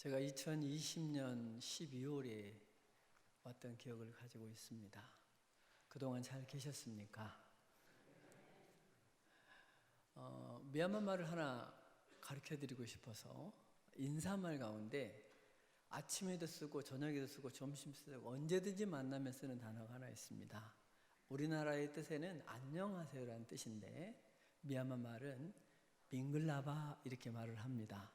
제가 2020년 12월에 왔던 기억을 가지고 있습니다. 그동안 잘 계셨습니까? 미얀마 말을 하나 가르쳐 드리고 싶어서 인사말 가운데 아침에도 쓰고 저녁에도 쓰고 점심 쓰고 언제든지 만나면 쓰는 단어가 하나 있습니다. 우리나라의 뜻에는 안녕하세요라는 뜻인데 미얀마 말은 밍글라바 이렇게 말을 합니다.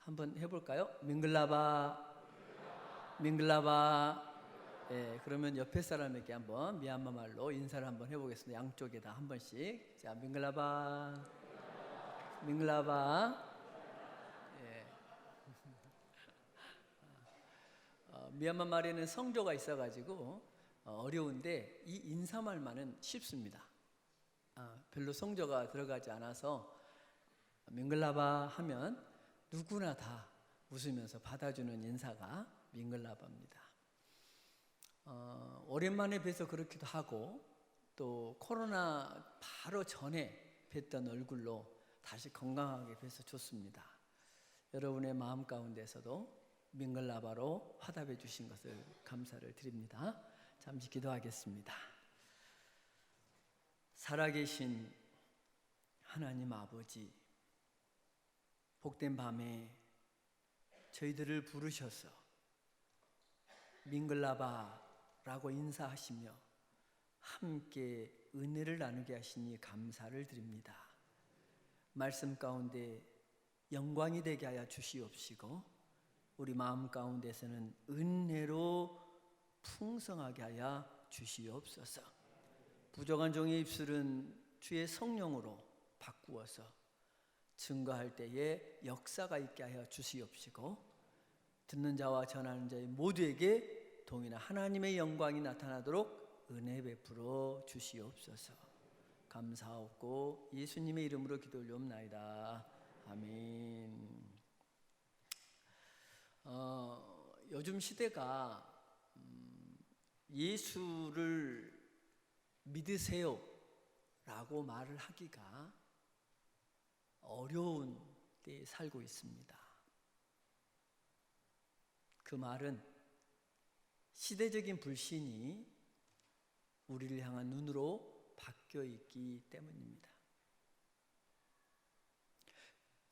한번 해볼까요? 밍글라바, 밍글라바. 그러면 옆에 사람에게 한번 미얀마 말로 인사를 한번 해보겠습니다. 양쪽에다 한 번씩. 자, 밍글라바, 밍글라바. 미얀마 말에는 성조가 있어가지고 어려운데 이 인사말만은 쉽습니다. 별로 성조가 들어가지 않아서 밍글라바 하면 누구나 다 웃으면서 받아주는 인사가 밍글라바입니다. 오랜만에 뵈서 그렇기도 하고 또 코로나 바로 전에 뵀던 얼굴로 다시 건강하게 뵈서 좋습니다. 여러분의 마음 가운데서도 밍글라바로 화답해 주신 것을 감사를 드립니다. 잠시 기도하겠습니다. 살아계신 하나님 아버지, 복된 밤에 저희들을 부르셔서 밍글라바라고 인사하시며 함께 은혜를 나누게 하시니 감사를 드립니다. 말씀 가운데 영광이 되게 하여 주시옵시고 우리 마음 가운데서는 은혜로 풍성하게 하여 주시옵소서. 부족한 종의 입술은 주의 성령으로 바꾸어서 증거할 때에 역사가 있게 하여 주시옵시고 듣는 자와 전하는 자의 모두에게 동일한 하나님의 영광이 나타나도록 은혜 베풀어 주시옵소서. 감사하옵고 예수님의 이름으로 기도 올리옵나이다. 아멘. 요즘 시대가 예수를 믿으세요 라고 말을 하기가 어려운 때에 살고 있습니다. 그 말은 시대적인 불신이 우리를 향한 눈으로 바뀌어 있기 때문입니다.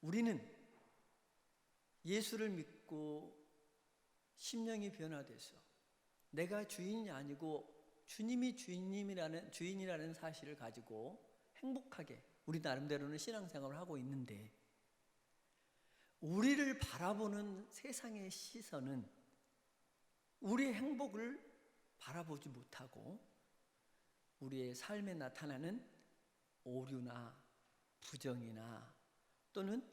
우리는 예수를 믿고 심령이 변화돼서 내가 주인이 아니고 주님이 주인이라는 사실을 가지고 행복하게 우리 나름대로는 신앙생활을 하고 있는데 우리를 바라보는 세상의 시선은 우리의 행복을 바라보지 못하고 우리의 삶에 나타나는 오류나 부정이나 또는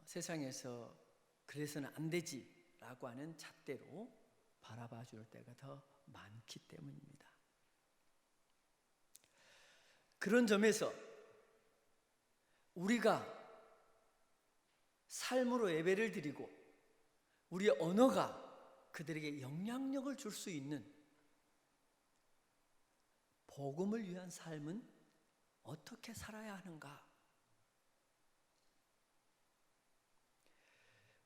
세상에서 그래서는 안 되지라고 하는 잣대로 바라봐 줄 때가 더 많기 때문입니다. 그런 점에서 우리가 삶으로 예배를 드리고 우리의 언어가 그들에게 영향력을 줄 수 있는 복음을 위한 삶은 어떻게 살아야 하는가?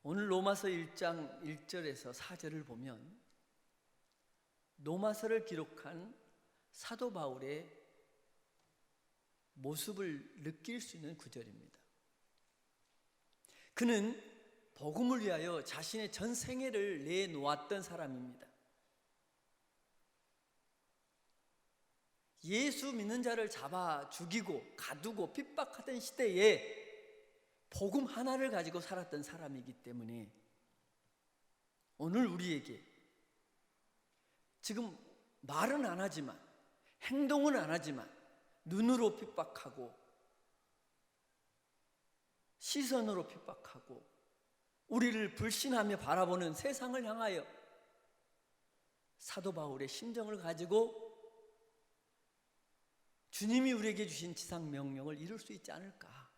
오늘 로마서 1장 1절에서 4절을 보면 로마서를 기록한 사도 바울의 모습을 느낄 수 있는 구절입니다. 그는 복음을 위하여 자신의 전 생애를 내놓았던 사람입니다. 예수 믿는 자를 잡아 죽이고 가두고 핍박하던 시대에 복음 하나를 가지고 살았던 사람이기 때문에 오늘 우리에게 지금 말은 안 하지만 행동은 안 하지만 눈으로 핍박하고 시선으로 핍박하고 우리를 불신하며 바라보는 세상을 향하여 사도 바울의 심정을 가지고 주님이 우리에게 주신 지상 명령을 이룰 수 있지 않을까?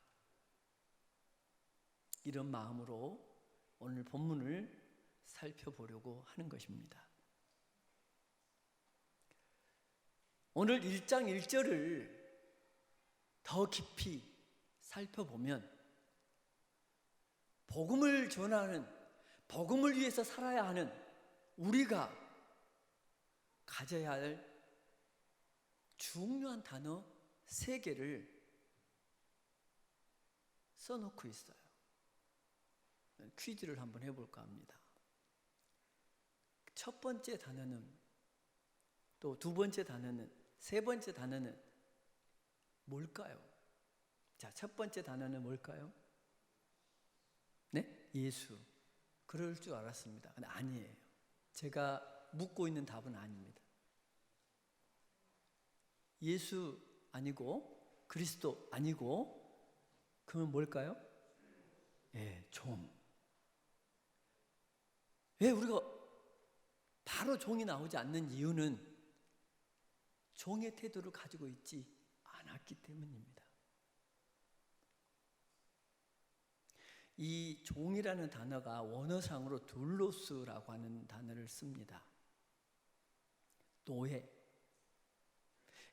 이런 마음으로 오늘 본문을 살펴보려고 하는 것입니다. 오늘 1장 1절을 더 깊이 살펴보면 복음을 전하는 복음을 위해서 살아야 하는 우리가 가져야 할 중요한 단어 3개를 써놓고 있어요. 퀴즈를 한번 해볼까 합니다. 첫 번째 단어는, 또 두 번째 단어는, 세 번째 단어는 뭘까요? 자, 첫 번째 단어는 뭘까요? 네? 예수. 그럴 줄 알았습니다. 근데 아니에요. 제가 묻고 있는 답은 아닙니다. 예수 아니고 그리스도 아니고 그러면 뭘까요? 예, 종. 왜 우리가 바로 종이 나오지 않는 이유는 종의 태도를 가지고 있지 않았기 때문입니다. 이 종이라는 단어가 원어상으로 둘로스라고 하는 단어를 씁니다. 노예.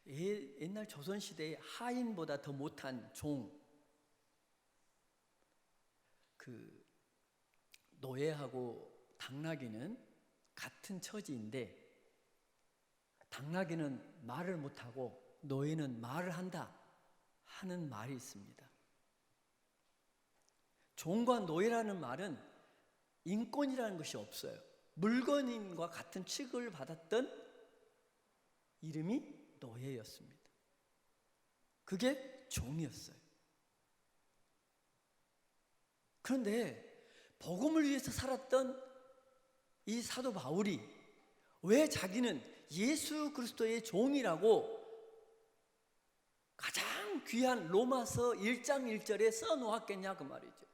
옛날 조선시대에 하인보다 더 못한 종, 그 노예하고 당나귀는 같은 처지인데, 당나귀는 말을 못하고 노예는 말을 한다 하는 말이 있습니다. 종과 노예라는 말은 인권이라는 것이 없어요. 물건인과 같은 취급을 받았던 이름이 노예였습니다. 그게 종이었어요. 그런데 복음을 위해서 살았던 이 사도 바울이 왜 자기는 예수 그리스도의 종이라고 가장 귀한 로마서 1장 1절에 써놓았겠냐 그 말이죠.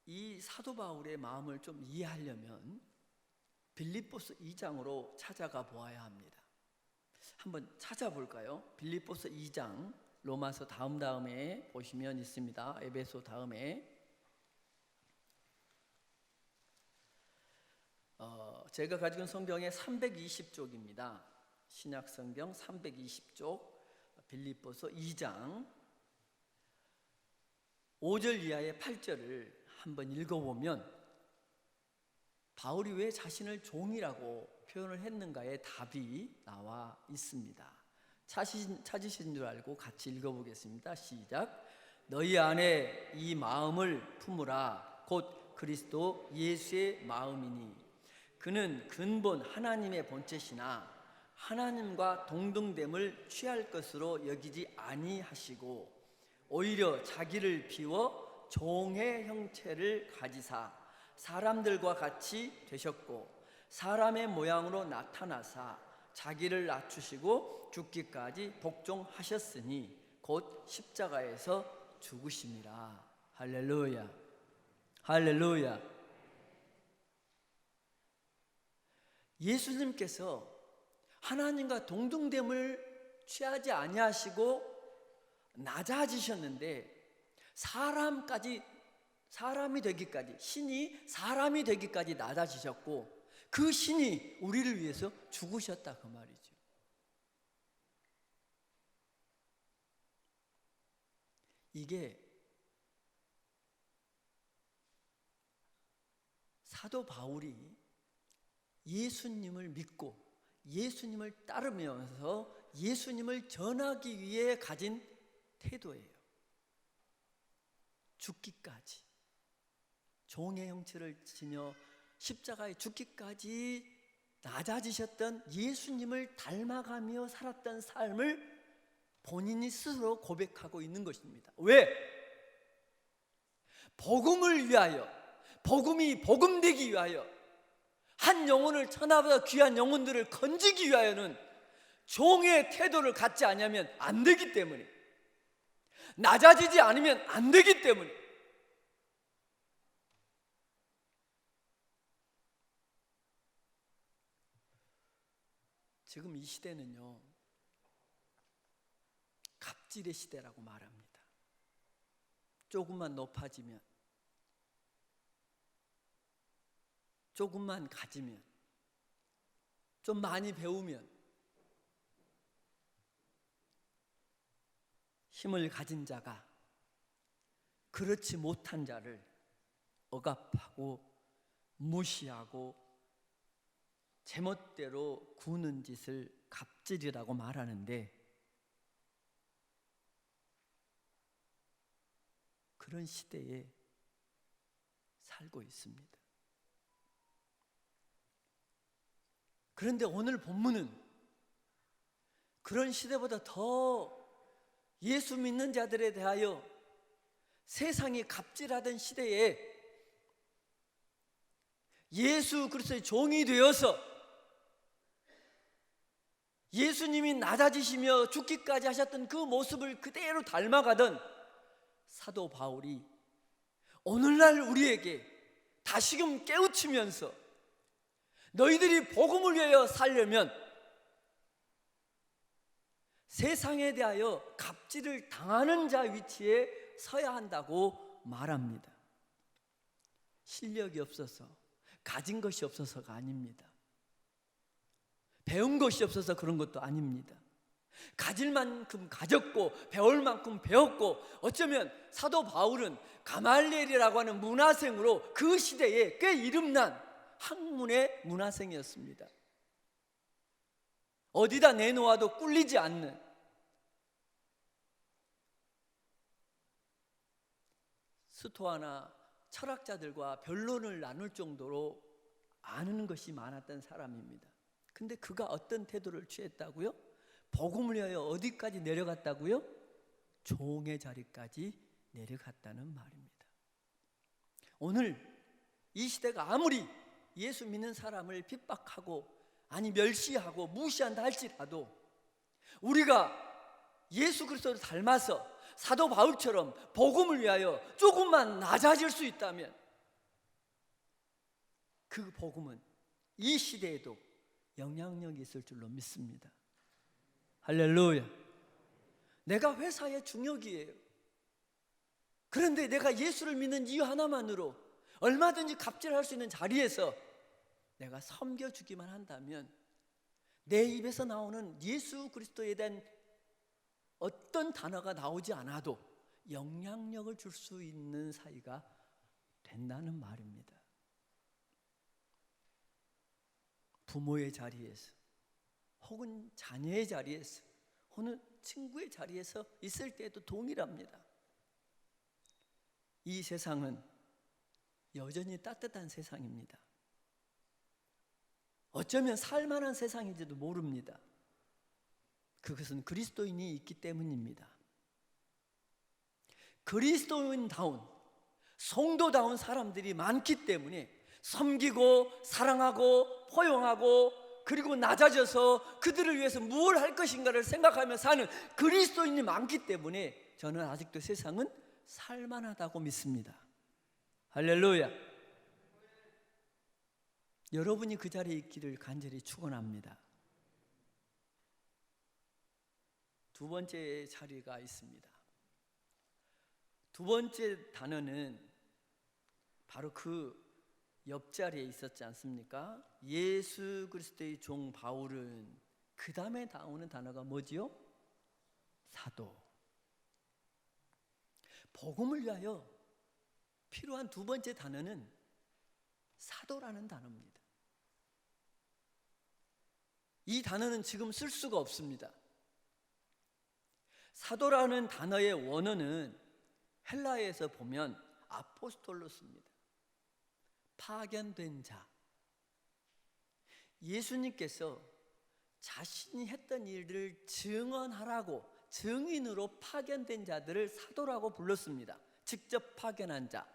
이 사도 바울의 마음을 좀 이해하려면 빌립보서 2장으로 찾아가 보아야 합니다. 한번 찾아볼까요? 빌립보서 2장, 로마서 다음에 보시면 있습니다. 에베소 다음에. 제가 가지고 있는 성경의 320쪽입니다. 신약 성경 320쪽, 빌립보서 2장 5절 이하의 8절을 한번 읽어보면 바울이 왜 자신을 종이라고 표현을 했는가의 답이 나와 있습니다. 찾으신 줄 알고 같이 읽어보겠습니다. 시작. 너희 안에 이 마음을 품으라. 곧 그리스도 예수의 마음이니 그는 근본 하나님의 본체시나 하나님과 동등됨을 취할 것으로 여기지 아니하시고 오히려 자기를 비워 종의 형체를 가지사 사람들과 같이 되셨고 사람의 모양으로 나타나사 자기를 낮추시고 죽기까지 복종하셨으니 곧 십자가에서 죽으심이라. 할렐루야. 할렐루야. 예수님께서 하나님과 동등됨을 취하지 아니하시고 낮아지셨는데 사람이 되기까지, 신이 사람이 되기까지 낮아지셨고 그 신이 우리를 위해서 죽으셨다 그 말이죠. 이게 사도 바울이 예수님을 믿고 예수님을 따르면서 예수님을 전하기 위해 가진 태도예요. 죽기까지, 종의 형체를 지녀 십자가에 죽기까지 낮아지셨던 예수님을 닮아가며 살았던 삶을 본인이 스스로 고백하고 있는 것입니다. 왜? 복음을 위하여, 복음이 복음되기 위하여, 한 영혼을 천하보다 귀한 영혼들을 건지기 위하여는 종의 태도를 갖지 않으면 안 되기 때문에, 낮아지지 않으면 안 되기 때문에. 지금 이 시대는요, 갑질의 시대라고 말합니다. 조금만 높아지면, 조금만 가지면, 좀 많이 배우면 힘을 가진 자가 그렇지 못한 자를 억압하고 무시하고 제멋대로 구는 짓을 갑질이라고 말하는데, 그런 시대에 살고 있습니다. 그런데 오늘 본문은 그런 시대보다 더 예수 믿는 자들에 대하여 세상이 갑질하던 시대에 예수 그리스도의 종이 되어서 예수님이 낮아지시며 죽기까지 하셨던 그 모습을 그대로 닮아가던 사도 바울이 오늘날 우리에게 다시금 깨우치면서 너희들이 복음을 위하여 살려면 세상에 대하여 갑질을 당하는 자 위치에 서야 한다고 말합니다. 실력이 없어서, 가진 것이 없어서가 아닙니다. 배운 것이 없어서 그런 것도 아닙니다. 가질 만큼 가졌고 배울 만큼 배웠고, 어쩌면 사도 바울은 가말리엘이라고 하는 문화생으로 그 시대에 꽤 이름난 학문의 문화생이었습니다. 어디다 내놓아도 꿀리지 않는, 스토아나 철학자들과 변론을 나눌 정도로 아는 것이 많았던 사람입니다. 근데 그가 어떤 태도를 취했다고요? 복음을 위하여 어디까지 내려갔다고요? 종의 자리까지 내려갔다는 말입니다. 오늘 이 시대가 아무리 예수 믿는 사람을 핍박하고 아니 멸시하고 무시한다 할지라도 우리가 예수 그리스도를 닮아서 사도 바울처럼 복음을 위하여 조금만 낮아질 수 있다면 그 복음은 이 시대에도 영향력이 있을 줄로 믿습니다. 할렐루야. 내가 회사의 중역이에요. 그런데 내가 예수를 믿는 이유 하나만으로 얼마든지 갑질할 수 있는 자리에서 내가 섬겨주기만 한다면 내 입에서 나오는 예수 그리스도에 대한 어떤 단어가 나오지 않아도 영향력을 줄 수 있는 사이가 된다는 말입니다. 부모의 자리에서 혹은 자녀의 자리에서 혹은 친구의 자리에서 있을 때도 동일합니다. 이 세상은 여전히 따뜻한 세상입니다. 어쩌면 살만한 세상인지도 모릅니다. 그것은 그리스도인이 있기 때문입니다. 그리스도인다운, 성도다운 사람들이 많기 때문에 섬기고 사랑하고 포용하고 그리고 낮아져서 그들을 위해서 무엇을 할 것인가를 생각하며 사는 그리스도인이 많기 때문에 저는 아직도 세상은 살만하다고 믿습니다. 할렐루야. 여러분이 그 자리에 있기를 간절히 축원합니다. 두 번째 자리가 있습니다. 두 번째 단어는 바로 그 옆자리에 있었지 않습니까? 예수 그리스도의 종 바울은 그 다음에 나오는 단어가 뭐지요? 사도. 복음을 위하여 필요한 두 번째 단어는 사도라는 단어입니다. 이 단어는 지금 쓸 수가 없습니다. 사도라는 단어의 원어는 헬라어에서 보면 아포스톨로스입니다. 파견된 자. 예수님께서 자신이 했던 일들을 증언하라고 증인으로 파견된 자들을 사도라고 불렀습니다. 직접 파견한 자.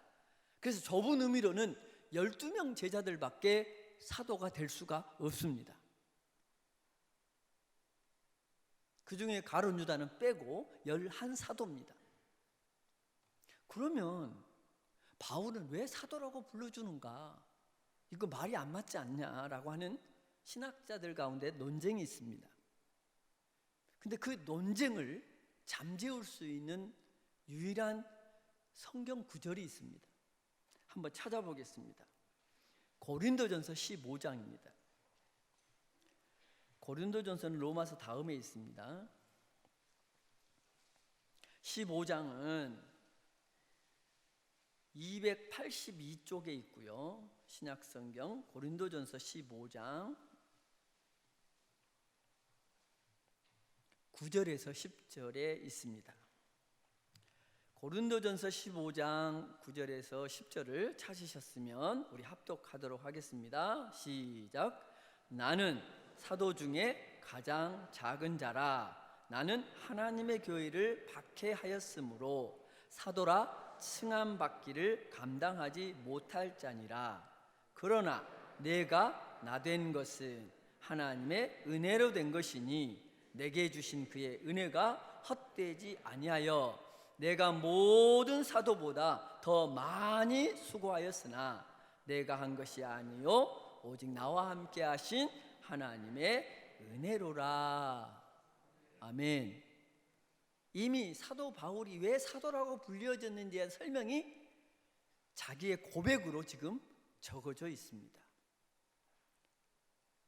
그래서 좁은 의미로는 12명 제자들밖에 사도가 될 수가 없습니다. 그 중에 가룟 유다는 빼고 11사도입니다. 그러면 바울은 왜 사도라고 불러주는가? 이거 말이 안 맞지 않냐라고 하는 신학자들 가운데 논쟁이 있습니다. 근데 그 논쟁을 잠재울 수 있는 유일한 성경 구절이 있습니다. 한번 찾아보겠습니다. 고린도전서 15장입니다. 고린도전서는 로마서 다음에 있습니다. 15장은 282쪽에 있고요. 신약성경 고린도전서 15장 9절에서 10절에 있습니다. 고린도전서 15장 9절에서 10절을 찾으셨으면 우리 합독하도록 하겠습니다. 시작. 나는 사도 중에 가장 작은 자라. 나는 하나님의 교회를 박해하였으므로 사도라 칭함받기를 감당하지 못할 자니라. 그러나 내가 나된 것은 하나님의 은혜로 된 것이니 내게 주신 그의 은혜가 헛되지 아니하여 내가 모든 사도보다 더 많이 수고하였으나 내가 한 것이 아니요 오직 나와 함께 하신 하나님의 은혜로라. 아멘. 이미 사도 바울이 왜 사도라고 불려졌는지에 설명이 자기의 고백으로 지금 적어져 있습니다.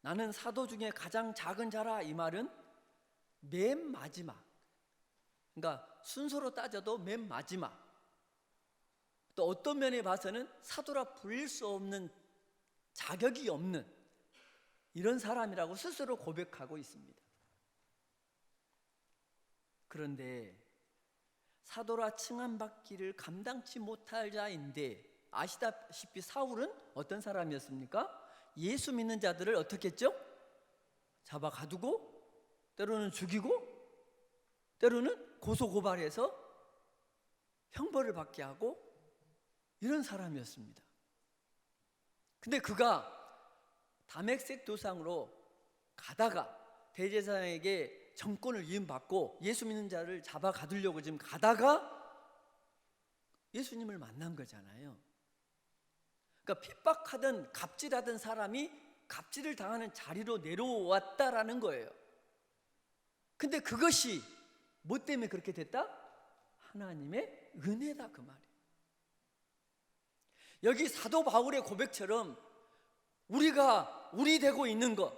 나는 사도 중에 가장 작은 자라. 이 말은 맨 마지막, 그러니까 순서로 따져도 맨 마지막, 또 어떤 면에 봐서는 사도라 불릴 수 없는, 자격이 없는 이런 사람이라고 스스로 고백하고 있습니다. 그런데 사도라 칭함받기를 감당치 못할 자인데, 아시다시피 사울은 어떤 사람이었습니까? 예수 믿는 자들을 어떻게 했죠? 잡아 가두고 때로는 죽이고 때로는 고소고발해서 형벌을 받게 하고 이런 사람이었습니다. 근데 그가 다메섹 도상으로 가다가 대제사장에게 정권을 위임받고 예수 믿는 자를 잡아 가두려고 지금 가다가 예수님을 만난 거잖아요. 그러니까 핍박하던 갑질하던 사람이 갑질을 당하는 자리로 내려왔다라는 거예요. 근데 그것이 뭐 때문에 그렇게 됐다? 하나님의 은혜다, 그 말이에요. 여기 사도 바울의 고백처럼 우리가 우리 되고 있는 것,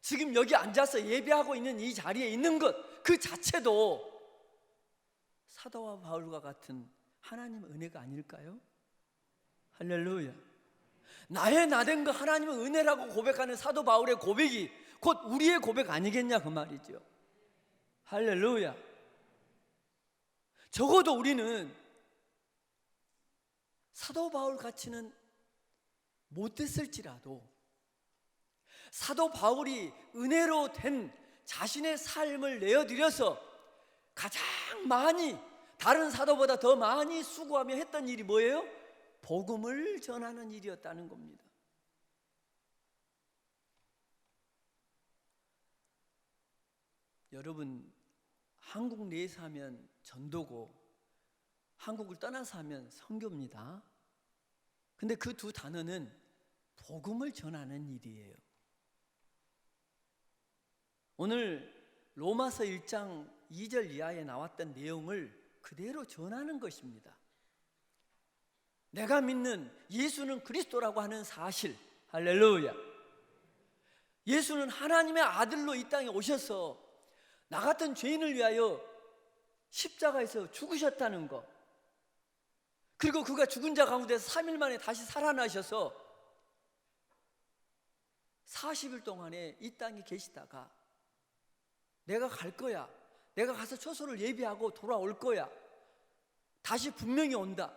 지금 여기 앉아서 예배하고 있는 이 자리에 있는 것, 그 자체도 사도와 바울과 같은 하나님의 은혜가 아닐까요? 할렐루야. 나의 나된 것 하나님의 은혜라고 고백하는 사도 바울의 고백이 곧 우리의 고백 아니겠냐, 그 말이죠. 할렐루야. 적어도 우리는 사도 바울 같이는 못됐을지라도 사도 바울이 은혜로 된 자신의 삶을 내어드려서 가장 많이, 다른 사도보다 더 많이 수고하며 했던 일이 뭐예요? 복음을 전하는 일이었다는 겁니다. 여러분, 한국 내에서 하면 전도고 한국을 떠나서 하면 선교입니다. 근데 그 두 단어는 복음을 전하는 일이에요. 오늘 로마서 1장 2절 이하에 나왔던 내용을 그대로 전하는 것입니다. 내가 믿는 예수는 그리스도라고 하는 사실, 할렐루야. 예수는 하나님의 아들로 이 땅에 오셔서 나 같은 죄인을 위하여 십자가에서 죽으셨다는 것, 그리고 그가 죽은 자 가운데서 3일 만에 다시 살아나셔서 40일 동안에 이 땅에 계시다가 내가 갈 거야, 내가 가서 초소를 예비하고 돌아올 거야, 다시 분명히 온다,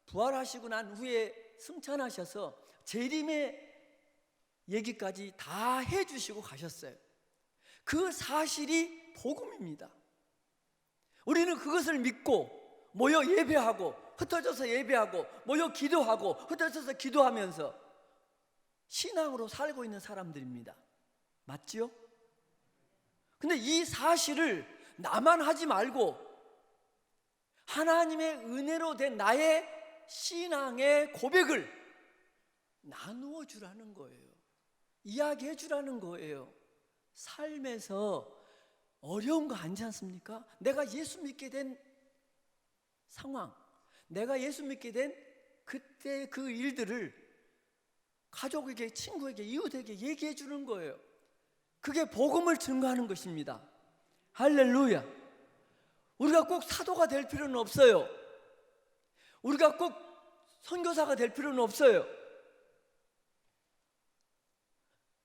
부활하시고 난 후에 승천하셔서 재림의 얘기까지 다 해주시고 가셨어요. 그 사실이 복음입니다. 우리는 그것을 믿고 모여 예배하고 흩어져서 예배하고 모여 기도하고 흩어져서 기도하면서 신앙으로 살고 있는 사람들입니다. 맞지요? 근데 이 사실을 나만 하지 말고 하나님의 은혜로 된 나의 신앙의 고백을 나누어 주라는 거예요. 이야기해 주라는 거예요. 삶에서 어려운 거 아니지 않습니까? 내가 예수 믿게 된 상황, 내가 예수 믿게 된 그때 그 일들을 가족에게, 친구에게, 이웃에게 얘기해 주는 거예요. 그게 복음을 증거하는 것입니다. 할렐루야. 우리가 꼭 사도가 될 필요는 없어요. 우리가 꼭 선교사가 될 필요는 없어요.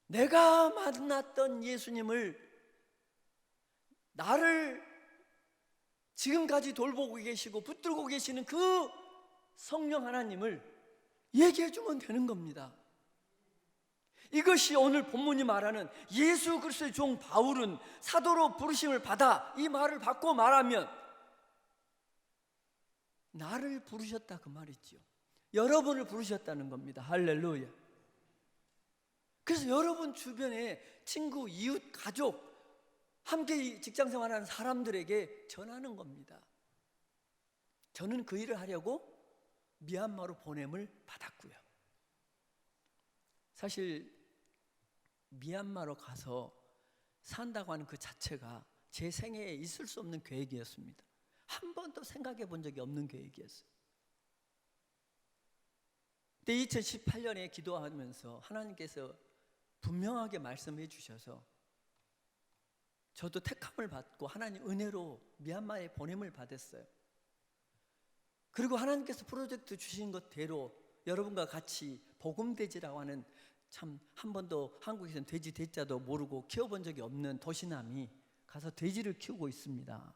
내가 만났던 예수님을, 나를 지금까지 돌보고 계시고 붙들고 계시는 그 성령 하나님을 얘기해 주면 되는 겁니다. 이것이 오늘 본문이 말하는 예수 그리스도의 종 바울은 사도로 부르심을 받아, 이 말을 받고 말하면 나를 부르셨다 그 말이지요. 여러분을 부르셨다는 겁니다. 할렐루야. 그래서 여러분 주변에 친구, 이웃, 가족, 함께 직장생활하는 사람들에게 전하는 겁니다. 저는 그 일을 하려고 미얀마로 보냄을 받았고요. 사실 미얀마로 가서 산다고 하는 그 자체가 제 생애에 있을 수 없는 계획이었습니다. 한 번도 생각해 본 적이 없는 계획이었어요. 근데 2018년에 기도하면서 하나님께서 분명하게 말씀해 주셔서 저도 택함을 받고 하나님 은혜로 미얀마에 보냄을 받았어요. 그리고 하나님께서 프로젝트 주신 것대로 여러분과 같이 복음돼지라고 하는, 참 한 번도 한국에서는 돼지 대자도 모르고 키워본 적이 없는 도시남이 가서 돼지를 키우고 있습니다.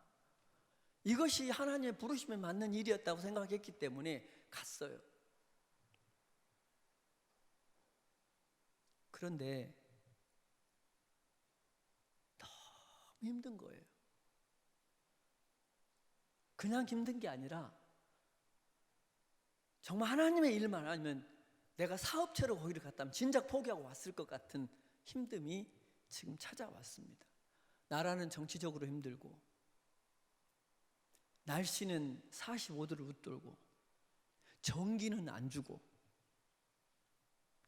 이것이 하나님의 부르심에 맞는 일이었다고 생각했기 때문에 갔어요. 그런데 너무 힘든 거예요. 그냥 힘든 게 아니라 정말 하나님의 일만 아니면 내가 사업체로 거기를 갔다면 진작 포기하고 왔을 것 같은 힘듦이 지금 찾아왔습니다. 나라는 정치적으로 힘들고, 날씨는 45도를 웃돌고, 전기는 안 주고.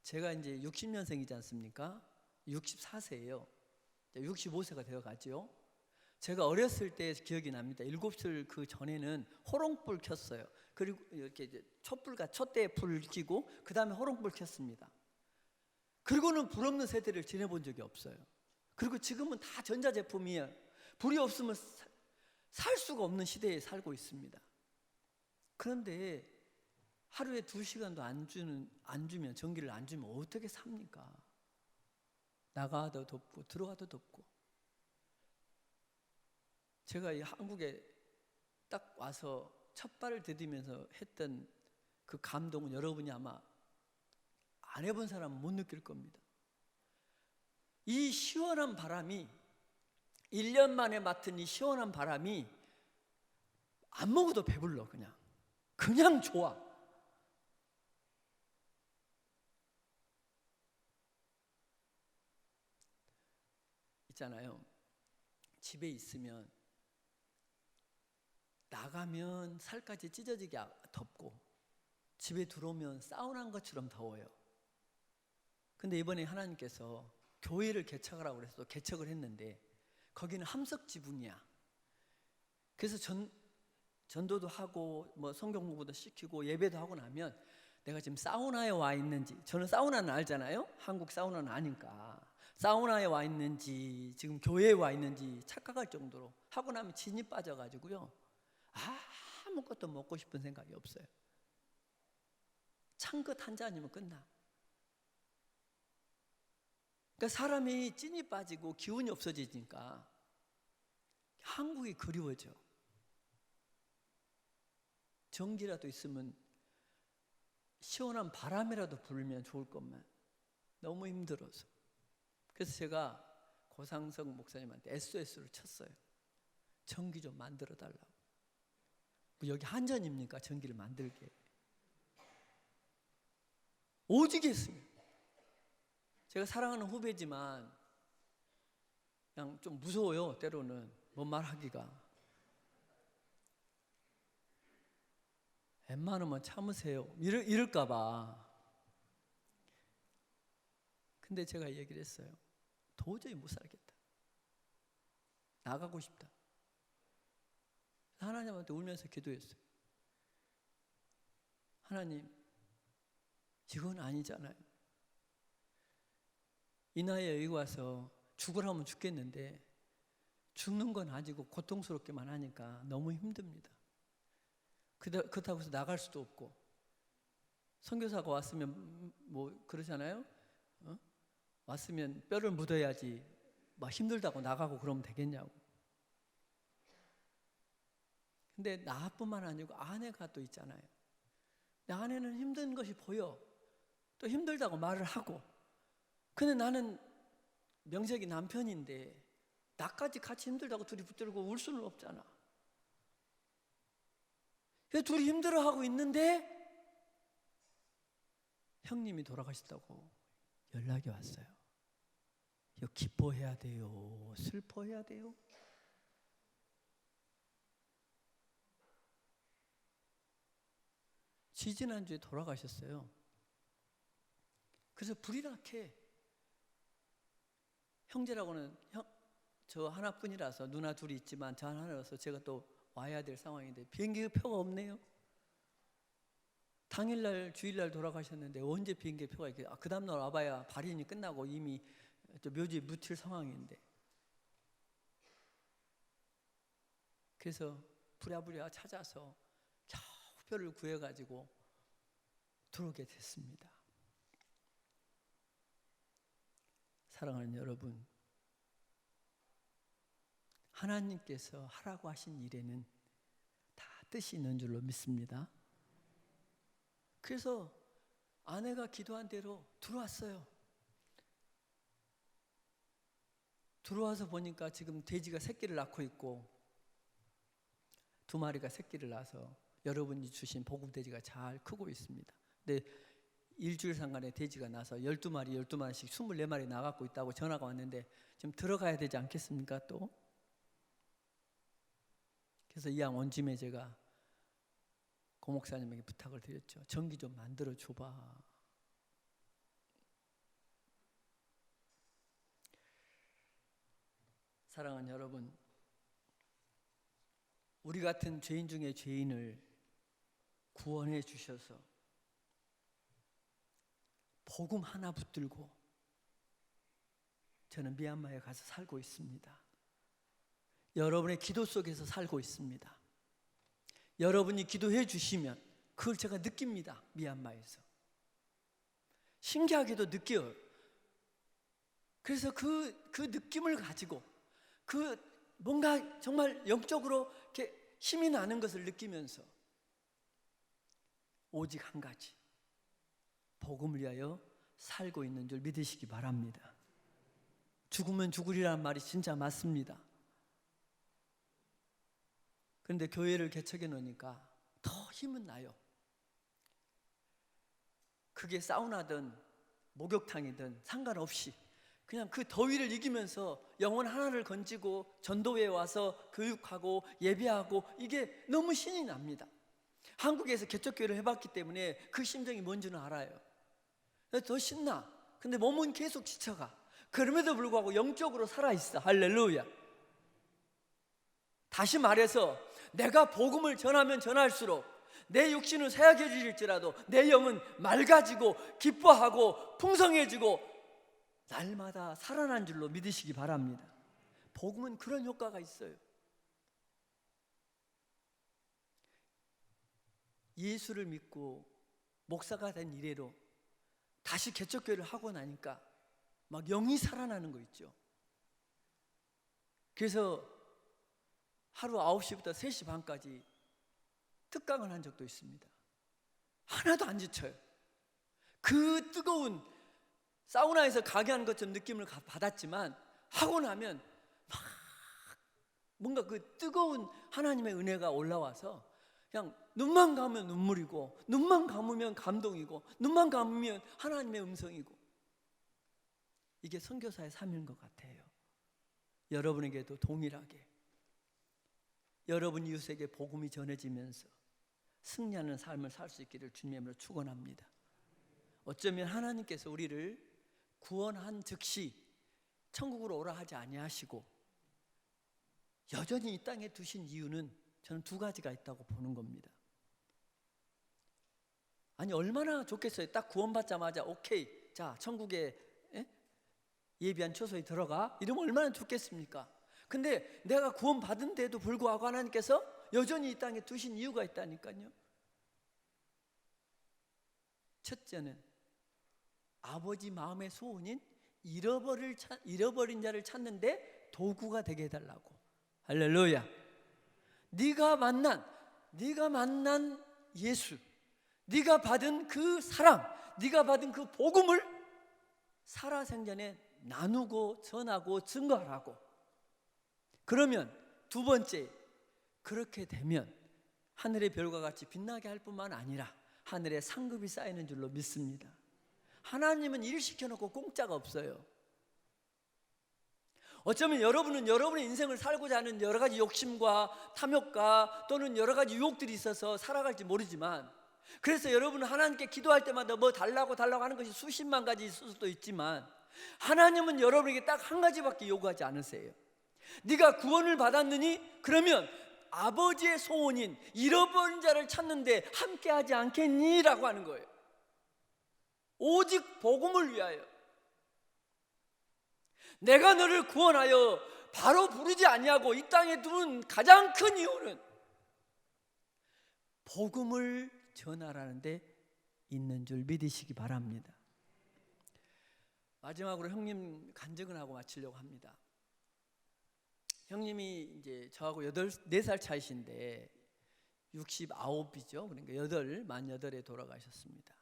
제가 이제 60년생이지 않습니까? 64세예요. 65세가 되어 가죠. 제가 어렸을 때 기억이 납니다. 7살 그 전에는 호롱불 켰어요. 그리고 이렇게 이제 촛불과 촛대에 불 켜고 그 다음에 호롱불 켰습니다. 그리고는 불 없는 세대를 지내본 적이 없어요. 그리고 지금은 다 전자제품이에요. 불이 없으면 살 수가 없는 시대에 살고 있습니다. 그런데 하루에 2시간도 안 주면, 전기를 안 주면 어떻게 삽니까? 나가도 덥고 들어가도 덥고. 제가 이 한국에 딱 와서 첫 발을 디디면서 했던 그 감동은 여러분이 아마 안 해본 사람은 못 느낄 겁니다. 이 시원한 바람이, 1년 만에 맡은 이 시원한 바람이 안 먹어도 배불러. 그냥 좋아. 있잖아요, 집에 있으면 나가면 살까지 찢어지게 덥고 집에 들어오면 사우나인 것처럼 더워요. 근데 이번에 하나님께서 교회를 개척하라고 그래서 개척을 했는데 거기는 함석 지붕이야. 그래서 전도도 하고 뭐 성경 공부도 시키고 예배도 하고 나면 내가 지금 사우나에 와 있는지, 저는 사우나는 알잖아요. 한국 사우나는 아니까 사우나에 와 있는지 지금 교회에 와 있는지 착각할 정도로 하고 나면 진이 빠져가지고요, 아무것도 먹고 싶은 생각이 없어요. 찬것 한 잔이면 끝나. 그러니까 사람이 찐이 빠지고 기운이 없어지니까 한국이 그리워져. 전기라도 있으면 시원한 바람이라도 불면 좋을 것만. 너무 힘들어서. 그래서 제가 고상석 목사님한테 SOS를 쳤어요. 전기 좀 만들어 달라고. 여기 한전입니까? 전기를 만들게. 오지게 했어요. 제가 사랑하는 후배지만 그냥 좀 무서워요. 때로는 뭔 말하기가. 웬만하면 참으세요. 이럴까 봐. 근데 제가 얘기를 했어요. 도저히 못 살겠다. 나가고 싶다. 하나님한테 울면서 기도했어요. 하나님, 이건 아니잖아요. 이 나이에 여기 와서 죽으라면 죽겠는데 죽는 건 아니고 고통스럽게만 하니까 너무 힘듭니다. 그렇다고 해서 나갈 수도 없고 선교사가 왔으면 뭐 그러잖아요. 왔으면 뼈를 묻어야지 막 힘들다고 나가고 그러면 되겠냐고. 근데 나뿐만 아니고 아내가 또 있잖아요. 내 아내는 힘든 것이 보여. 또 힘들다고 말을 하고. 근데 나는 명색이 남편인데 나까지 같이 힘들다고 둘이 붙들고 울 수는 없잖아. 그래서 둘이 힘들어하고 있는데 형님이 돌아가셨다고 연락이 왔어요. 이거 기뻐해야 돼요? 슬퍼해야 돼요? 지지난주에 돌아가셨어요. 그래서 불이나게 형제라고는 저 하나뿐이라서 누나 둘이 있지만 저 하나라서 제가 또 와야 될 상황인데 비행기 표가 없네요. 당일날 주일날 돌아가셨는데 언제 비행기 표가 이렇게 그 다음날 와봐야 발인이 끝나고 이미 또 묘지에 묻힐 상황인데, 그래서 부랴부랴 찾아서 겨우 표를 구해가지고 들어오게 됐습니다. 사랑하는 여러분, 하나님께서 하라고 하신 일에는 다 뜻이 있는 줄로 믿습니다. 그래서 아내가 기도한 대로 들어왔어요. 들어와서 보니까 지금 돼지가 새끼를 낳고 있고 2마리가 새끼를 낳아서 여러분이 주신 복음 돼지가 잘 크고 있습니다. 근데 일주일 상간에 돼지가 나서 12마리 12마리씩 24마리 나가고 있다고 전화가 왔는데 지금 들어가야 되지 않겠습니까 또? 그래서 이왕 온 김에 제가 고 목사님에게 부탁을 드렸죠. 전기 좀 만들어 줘봐. 사랑하는 여러분, 우리 같은 죄인 중에 죄인을 구원해 주셔서 복음 하나 붙들고 저는 미얀마에 가서 살고 있습니다. 여러분의 기도 속에서 살고 있습니다. 여러분이 기도해 주시면 그걸 제가 느낍니다. 미얀마에서 신기하게도 느껴요. 그래서 그 느낌을 가지고 그 뭔가 정말 영적으로 이렇게 힘이 나는 것을 느끼면서 오직 한 가지, 복음을 위하여 살고 있는 줄 믿으시기 바랍니다. 죽으면 죽으리라는 말이 진짜 맞습니다. 그런데 교회를 개척해 놓으니까 더 힘은 나요. 그게 사우나든 목욕탕이든 상관없이 그냥 그 더위를 이기면서 영혼 하나를 건지고 전도회에 와서 교육하고 예배하고 이게 너무 신이 납니다. 한국에서 개척교회를 해봤기 때문에 그 심정이 뭔지는 알아요. 더 신나. 근데 몸은 계속 지쳐가. 그럼에도 불구하고 영적으로 살아있어. 할렐루야. 다시 말해서 내가 복음을 전하면 전할수록 내 육신은 쇠약해질지라도 내 영은 맑아지고 기뻐하고 풍성해지고 날마다 살아난 줄로 믿으시기 바랍니다. 복음은 그런 효과가 있어요. 예수를 믿고 목사가 된 이래로 다시 개척교회를 하고 나니까 막 영이 살아나는 거 있죠. 그래서 하루 9시부터 3시 반까지 특강을 한 적도 있습니다. 하나도 안 지쳐요. 그 뜨거운 사우나에서 강의하는 것처럼 느낌을 받았지만 하고 나면 막 뭔가 그 뜨거운 하나님의 은혜가 올라와서 그냥 눈만 감으면 눈물이고 눈만 감으면 감동이고 눈만 감으면 하나님의 음성이고, 이게 선교사의 삶인 것 같아요. 여러분에게도 동일하게 여러분 이웃에게 복음이 전해지면서 승리하는 삶을 살 수 있기를 주님으로 축원합니다. 어쩌면 하나님께서 우리를 구원한 즉시 천국으로 오라 하지 아니하시고 여전히 이 땅에 두신 이유는 저는 2가지가 있다고 보는 겁니다. 아니 얼마나 좋겠어요. 딱 구원받자마자 오케이, 자 천국에 예비한 초소에 들어가, 이러면 얼마나 좋겠습니까? 근데 내가 구원받은데도 불구하고 하나님께서 여전히 이 땅에 두신 이유가 있다니까요. 첫째는 아버지 마음의 소원인 잃어버린 자를 찾는데 도구가 되게 해달라고. 할렐루야. 네가 만난 예수, 네가 받은 그 사랑, 네가 받은 그 복음을 살아생전에 나누고 전하고 증거하라고. 그러면 두 번째, 그렇게 되면 하늘의 별과 같이 빛나게 할 뿐만 아니라 하늘에 상급이 쌓이는 줄로 믿습니다. 하나님은 일 시켜놓고 공짜가 없어요. 어쩌면 여러분은 여러분의 인생을 살고자 하는 여러 가지 욕심과 탐욕과 또는 여러 가지 유혹들이 있어서 살아갈지 모르지만, 그래서 여러분은 하나님께 기도할 때마다 뭐 달라고 하는 것이 수십만 가지 있을 수도 있지만, 하나님은 여러분에게 딱 한 가지밖에 요구하지 않으세요. 네가 구원을 받았느니 그러면 아버지의 소원인 잃어버린 자를 찾는데 함께하지 않겠니? 라고 하는 거예요. 오직 복음을 위하여. 내가 너를 구원하여 바로 부르지 아니하고 이 땅에 두는 가장 큰 이유는 복음을 전하라는 데 있는 줄 믿으시기 바랍니다. 마지막으로 형님 간증을 하고 마치려고 합니다. 형님이 이제 저하고 4살 차이신데 69이죠. 그러니까 만 8에 돌아가셨습니다.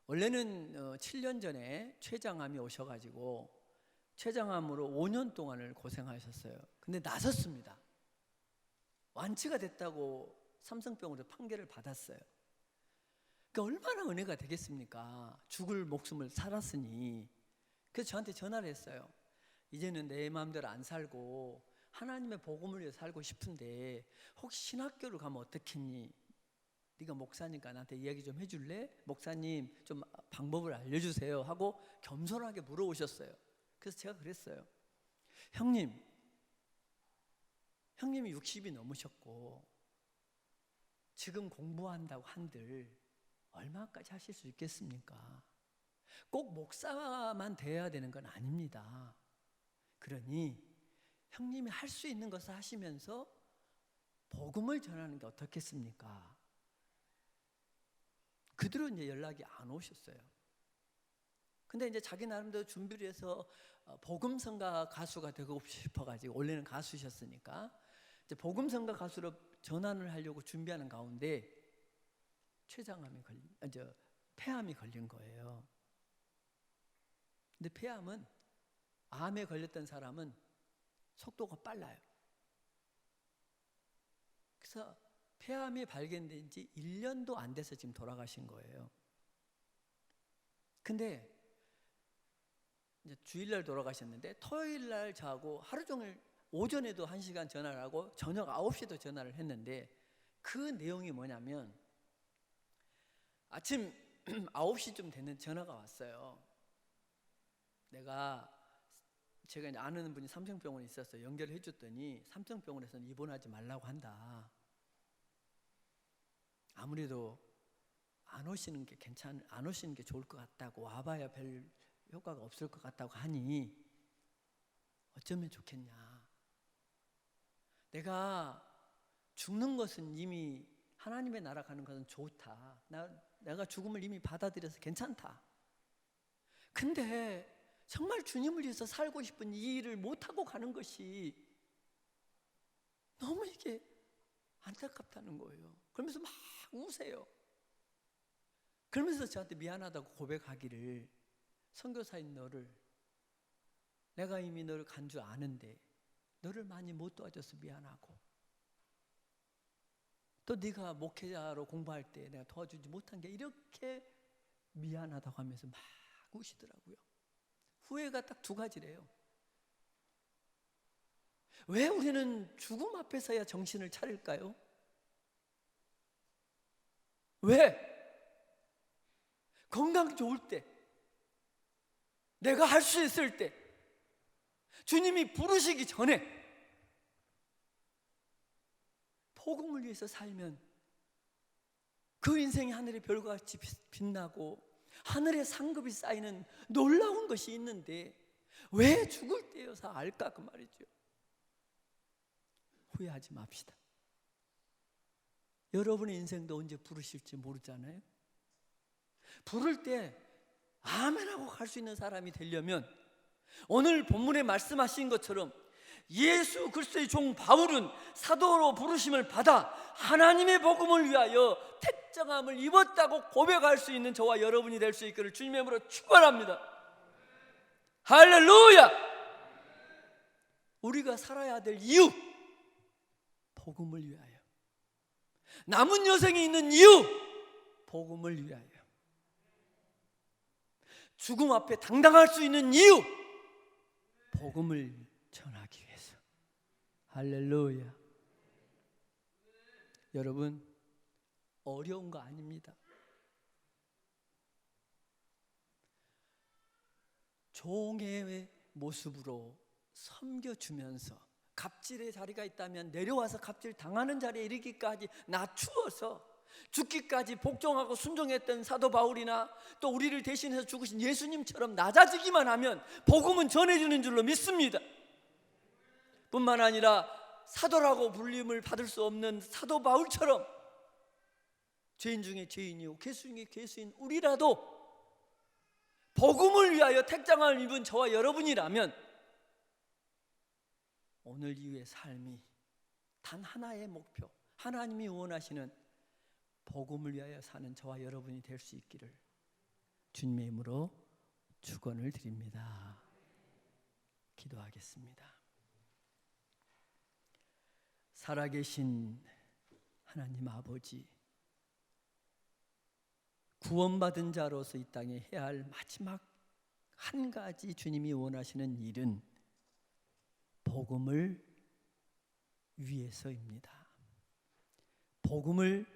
원래는 7년 전에 췌장암이 오셔가지고 췌장암으로 5년 동안을 고생하셨어요. 근데 나섰습니다. 완치가 됐다고 삼성병원에서 판결을 받았어요. 그러니까 얼마나 은혜가 되겠습니까? 죽을 목숨을 살았으니. 그래서 저한테 전화를 했어요. 이제는 내 마음대로 안 살고 하나님의 복음을 위해 살고 싶은데 혹시 신학교를 가면 어떻겠니? 네가 목사니까 나한테 이야기 좀 해줄래? 목사님 좀 방법을 알려주세요 하고 겸손하게 물어오셨어요. 그래서 제가 그랬어요. 형님이 60이 넘으셨고 지금 공부한다고 한들 얼마까지 하실 수 있겠습니까? 꼭 목사만 되어야 되는 건 아닙니다. 그러니 형님이 할 수 있는 것을 하시면서 복음을 전하는 게 어떻겠습니까? 그 뒤로 이제 연락이 안 오셨어요. 근데 이제 자기 나름대로 준비를 해서 복음성가 가수가 되고 싶어가지고, 원래는 가수셨으니까 이제 복음성가 가수로 전환을 하려고 준비하는 가운데 폐암이 걸린 거예요. 근데 폐암은, 암에 걸렸던 사람은 속도가 빨라요. 그래서 폐암이 발견된 지 1년도 안 돼서 지금 돌아가신 거예요. 근데 이제 주일날 돌아가셨는데 토요일날 저하고 하루 종일 오전에도 1시간 전화를 하고 저녁 9시도 전화를 했는데 그 내용이 뭐냐면, 아침 9시쯤 됐는데 전화가 왔어요. 제가 이제 아는 분이 삼성병원에 있어서 연결해 줬더니 삼성병원에서는 입원하지 말라고 한다. 아무래도 안 오시는 게 좋을 것 같다고, 와봐야 별 효과가 없을 것 같다고 하니 어쩌면 좋겠냐. 내가 죽는 것은 이미 하나님의 나라 가는 것은 좋다. 내가 죽음을 이미 받아들여서 괜찮다. 근데 정말 주님을 위해서 살고 싶은 이 일을 못하고 가는 것이 너무 이게 안타깝다는 거예요. 그러면서 막 우세요. 그러면서 저한테 미안하다고 고백하기를, 선교사인 너를, 내가 이미 너를 간 줄 아는데 너를 많이 못 도와줘서 미안하고, 또 네가 목회자로 공부할 때 내가 도와주지 못한 게 이렇게 미안하다고 하면서 막 우시더라고요. 후회가 딱 2가지래요. 왜 우리는 죽음 앞에서야 정신을 차릴까요? 왜? 건강 좋을 때, 내가 할 수 있을 때, 주님이 부르시기 전에 복음을 위해서 살면 그 인생이 하늘의 별과 같이 빛나고 하늘의 상급이 쌓이는 놀라운 것이 있는데 왜 죽을 때여서 알까, 그 말이죠. 후회하지 맙시다. 여러분의 인생도 언제 부르실지 모르잖아요. 부를 때 아멘하고 갈 수 있는 사람이 되려면 오늘 본문에 말씀하신 것처럼 예수 그리스도의 종 바울은 사도로 부르심을 받아 하나님의 복음을 위하여 택정함을 입었다고 고백할 수 있는 저와 여러분이 될 수 있기를 주님의 이름으로 축원합니다. 할렐루야! 우리가 살아야 될 이유, 복음을 위하여. 남은 여생이 있는 이유, 복음을 위하여. 죽음 앞에 당당할 수 있는 이유, 복음을 전하기 위해서. 할렐루야. 여러분, 어려운 거 아닙니다. 종의 모습으로 섬겨주면서 갑질의 자리가 있다면 내려와서 갑질 당하는 자리에 이르기까지 낮추어서 죽기까지 복종하고 순종했던 사도 바울이나 또 우리를 대신해서 죽으신 예수님처럼 낮아지기만 하면 복음은 전해지는 줄로 믿습니다. 뿐만 아니라 사도라고 불림을 받을 수 없는 사도 바울처럼 죄인 중에 죄인이요 괴수 중에 괴수인 우리라도 복음을 위하여 택장을 입은 저와 여러분이라면 오늘 이후의 삶이 단 하나의 목표, 하나님이 원하시는 복음을 위하여 사는 저와 여러분이 될 수 있기를 주님의 이름으로 축원을 드립니다. 기도하겠습니다. 살아계신 하나님 아버지, 구원받은 자로서 이 땅에 해야 할 마지막 한 가지 주님이 원하시는 일은 복음을 위해서입니다. 복음을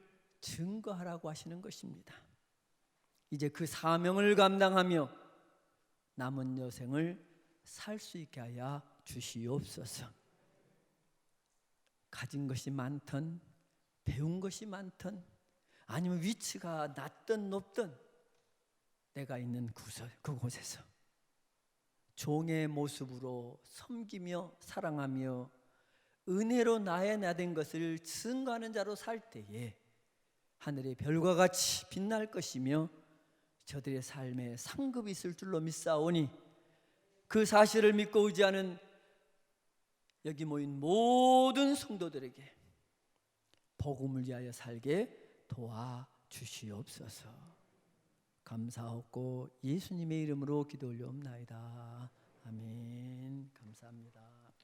증거하라고 하시는 것입니다. 이제 그 사명을 감당하며 남은 여생을 살 수 있게 하여 주시옵소서. 가진 것이 많든 배운 것이 많든 아니면 위치가 낮든 높든 내가 있는 그곳에서 종의 모습으로 섬기며 사랑하며 은혜로 나의 나된 것을 증거하는 자로 살 때에 하늘의 별과 같이 빛날 것이며 저들의 삶에 상급이 있을 줄로 믿사오니 그 사실을 믿고 의지하는 여기 모인 모든 성도들에게 복음을 위하여 살게 도와주시옵소서. 감사하고 예수님의 이름으로 기도 올려옵나이다. 아멘. 감사합니다.